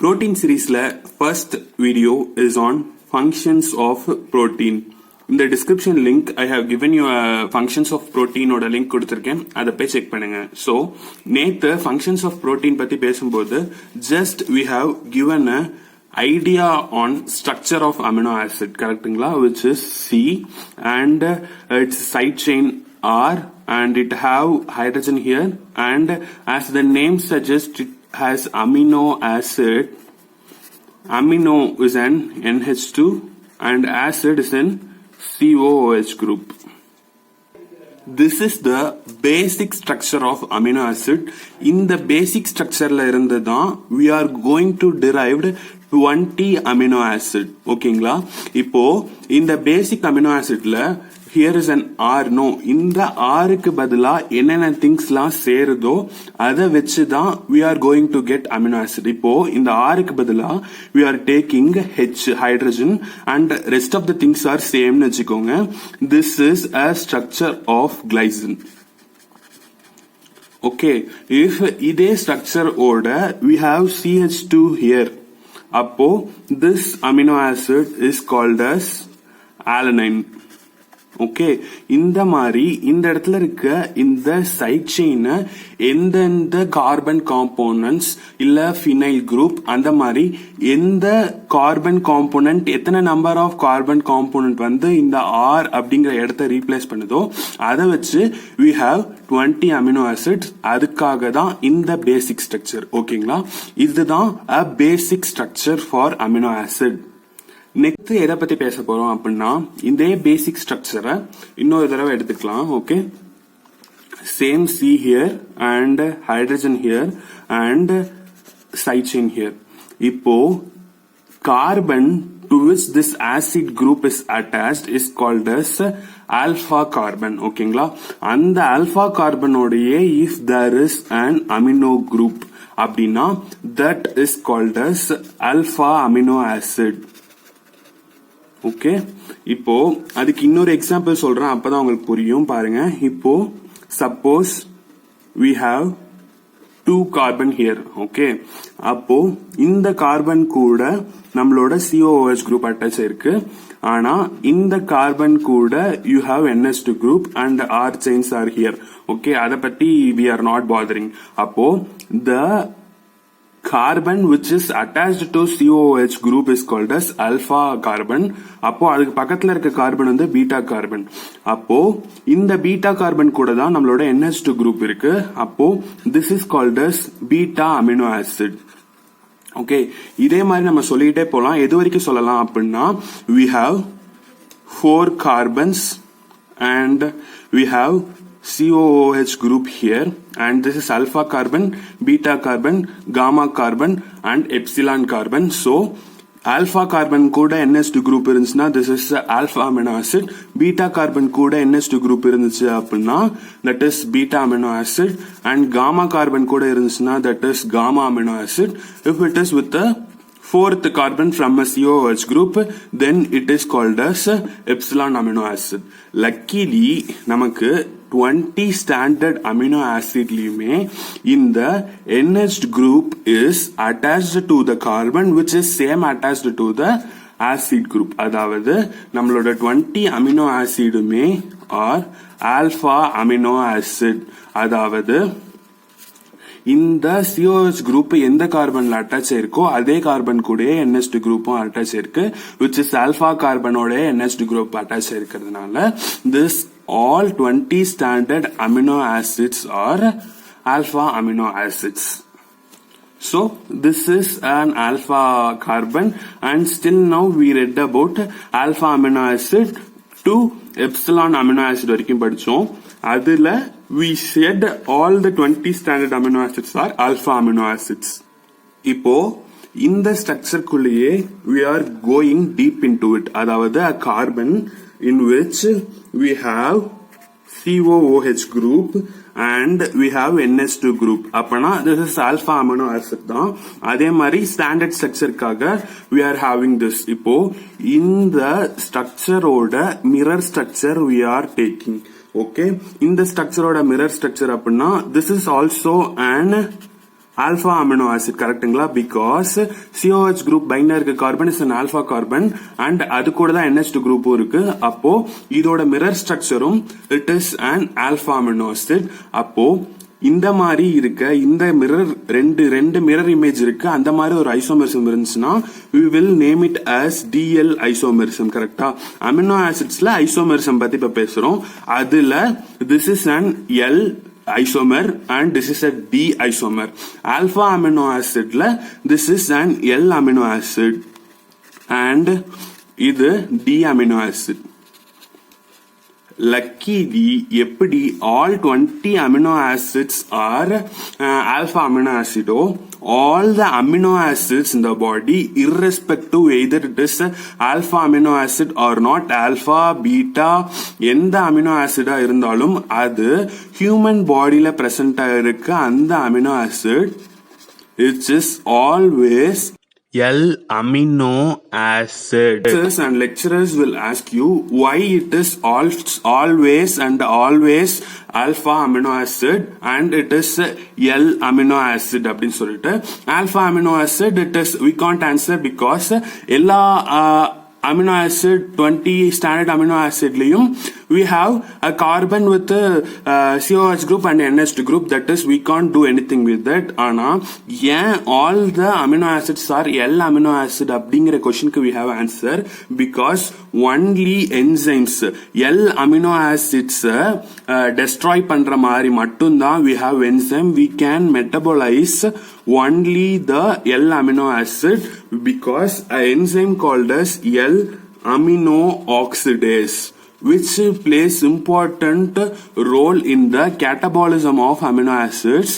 protein series la first video is on functions of protein. In the description link I have given you a functions of protein oda link கொடுத்திருக்கேன், அதை போய் check பண்ணுங்க. So நேத்து functions of protein பத்தி பேசும்போது just we have given a idea on structure of amino acid, correctங்களா, which is C and its side chain R and it have hydrogen here, and as the name suggests it has amino acid. Amino is an NH2 and acid is an COOH group. This is the basic structure of amino acid. In the basic structure la irundha we are going to derived 20 amino acid. ஓகேங்களா, இப்போ இந்த basic amino acidல here is an R. No, இந்த R க்கு பதிலா என்னென்ன திங்ஸ்லாம் சேருதோ அதை வச்சுதான் we are going to get amino acid. இப்போ இந்த R க்கு பதிலா we are taking H, hydrogen, and rest of the things are same னு வச்சுக்கோங்க. This is a structure of glycine. Okay, if இதே structure ஓட we have CH2 here, அப்போ this amino acid is called as alanine. Okay, இந்த மாதிரி இந்த இடத்துல இருக்க இந்த சைட் செயின் எந்தெந்த கார்பன் காம்போனன்ட்ஸ் இல்ல ஃபினைல் குரூப் அந்த மாதிரி எந்த கார்பன் காம்போனன்ட் எத்தனை நம்பர் ஆஃப் கார்பன் காம்போனன்ட் வந்து இந்த ஆர் அப்படிங்கிற இடத்த ரீப்ளேஸ் பண்ணுதோ அதை வச்சு we have 20 அமினோ ஆசிட்ஸ். அதுக்காக தான் இந்த பேசிக் ஸ்ட்ரக்சர். ஓகேங்களா, இதுதான் a basic structure for amino acid. Next எதை பத்தி பேச போறோம் அப்படின்னா இதே பேசிக் ஸ்ட்ரக்சரை இன்னொரு தடவை எடுத்துக்கலாம். Okay, same C here and hydrogen here and side chain here. இப்போ carbon to which this acid group is attached is called as alpha carbon. ஓகேங்களா, அந்த alpha carbon ஓடையே if there is an amino group அப்படின்னா that is called as alpha amino acid. Okay, இப்போ அதுக்கு இன்னொரு example சொல்றேன், அப்பதான் உங்களுக்கு புரியும். பாருங்க, இப்போ suppose we have 2 carbon here. Okay, அப்போ இந்த கார்பன் கூட நம்மளோட COOH குரூப் அட்டாச் இருக்கு. ஆனா இந்த கார்பன் கூட you have NH2 group and R chains are here. Okay, அத பத்தி we are not bothering. அப்போ the carbon which is attached to COOH group is called as alpha carbon. அப்போ அதுக்கு பக்கத்துல இருக்க கார்பன் வந்து பீட்டா கார்பன். அப்போ இந்த பீட்டா கார்பன் கூட தான் நம்மளோட NH2 group இருக்கு. அப்போ this is called as beta amino acid. Okay, இதே மாதிரி நம்ம சொல்லிட்டே போலாம். எது வரைக்கும் சொல்லலாம் அப்படின்னா we have 4 carbons and we have COOH group here, and this is alpha carbon, beta carbon, gamma carbon and epsilon carbon. So alpha carbon கூட NH2 group இருந்துச்சுன்னா this is alpha amino acid. beta carbon கூட NH2 group இருந்துச்சு அப்படின்னா that is beta amino acid, and gamma carbon கூட இருந்துச்சுன்னா that is gamma amino acid. If it is with the fourth carbon from a COOH group, then it is called as epsilon amino acid. Luckily நமக்கு 20 standard amino acid லியுமே இந்த NH group is attached to the carbon which is same attached to the acid group. அதாவது நம்மளோட 20 amino acidமே are alpha amino acid. அதாவது இந்த COOH group எந்த கார்பன்ல attach இருக்கோ அதே carbon கூட NH2 குரூப்பும் அட்டாச் இருக்கு, which is alpha கார்பனோட NH2 group attach இருக்கிறதுனால this all 20 standard amino acids are alpha amino acids. So this is an alpha carbon, and still now we read about alpha amino acid to epsilon amino acid வரைக்கும் படிச்சோம். அதுல we said all the 20 standard amino acids are alpha amino acids. இப்போ இந்த structure குள்ளேயே we are going deep into it. அதாவது a carbon in which we have COOH group and we have NH2 group. அப்பனா this is alpha amino acid தான். அதே மாதிரி standard ஸ்ட்ரக்சர்க்காக we are having this. இப்போ இந்த ஸ்ட்ரக்சரோட mirror structure we are taking. Okay, இந்த ஸ்ட்ரக்சரோட மிரர் ஸ்ட்ரக்சர் அப்படின்னா this is also an alpha amino acid கரெக்ட்டுங்களா because COH group பைண்டா இருக்க carbon is an alpha carbon and அது கூட தான் NH2 குரூப்பும் இருக்கு. அப்போ இதோட mirror ஸ்ட்ரக்சரும் it is an alpha amino acid. அப்போ இந்த மாதிரி இருக்க இந்த மிரர் ரெண்டு மிரர் இமேஜ் இருக்கு அந்த மாதிரி ஒரு ஐசோமெரிசம் இருந்துச்சுன்னா we will name it as DL isomerism. கரெக்டா? அமினோ ஆசிட்ஸ்ல ஐசோமெரிசம் பத்தி இப்ப பேசுறோம். அதுல this is an L isomer and this is a D isomer. Alpha amino acid la this is an L amino acid and இது D amino acid. Luckily எப்படி all 20 amino acids are alpha amino acid all the amino acids in the body irrespective either it is alpha amino acid or not alpha beta எந்த amino acid இருந்தாலும் அது human bodyல present ஆயிருக்க அந்த amino acid it is always L amino acid. Teachers and lecturers will ask you why it is always alpha amino acid and it is L amino acid அப்படின்னு சொல்லிட்டு alpha amino acid it is we can't answer because எல்லா amino acid 20 standard amino acid layum we have a carbon with a COH group and NH2 group that is we can't do anything with that. Ana all the amino acids are L amino acid அப்படிங்கிற questionக்கு we have answer because only enzymes L amino acids destroy பண்ற மாதிரி மட்டும் தான் we have enzyme we can metabolize only the L amino acid because an enzyme called as L amino oxidase which plays important role in the catabolism of amino acids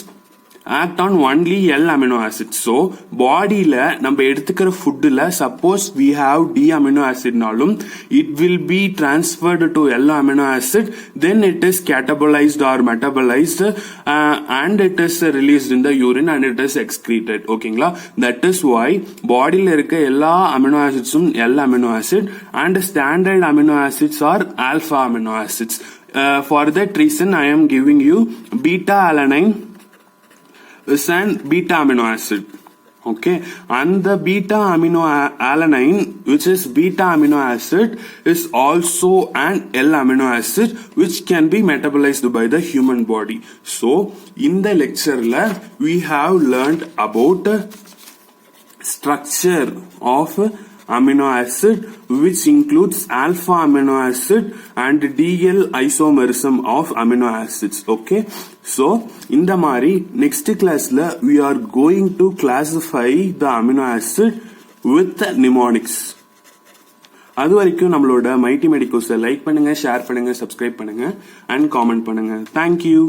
act on only L amino acids. So body la நம்ம எடுத்துக்கிற food la suppose we have D amino acid நாலும் it will be transferred to L amino acid then it is catabolized or metabolized and it is released in the urine and it is excreted. ஓகேங்களா? That is why body la இருக்க எல்லா amino acids L amino acid and standard amino acids are alpha amino acids. For that reason I am giving you beta alanine is an beta amino acid. Okay, and the beta amino alanine which is beta amino acid is also an L amino acid which can be metabolized by the human body. So in the lecture la we have learned about structure of amino acid which includes alpha amino acid and DL isomerism of amino acids. Okay, so in the mari next class la we are going to classify the amino acid with mnemonics. அது வரைக்கும் நம்மளோட mighty மெடிக்கோஸை like பண்ணுங்க, share பண்ணுங்க, subscribe பண்ணுங்க and comment பண்ணுங்க. Thank you.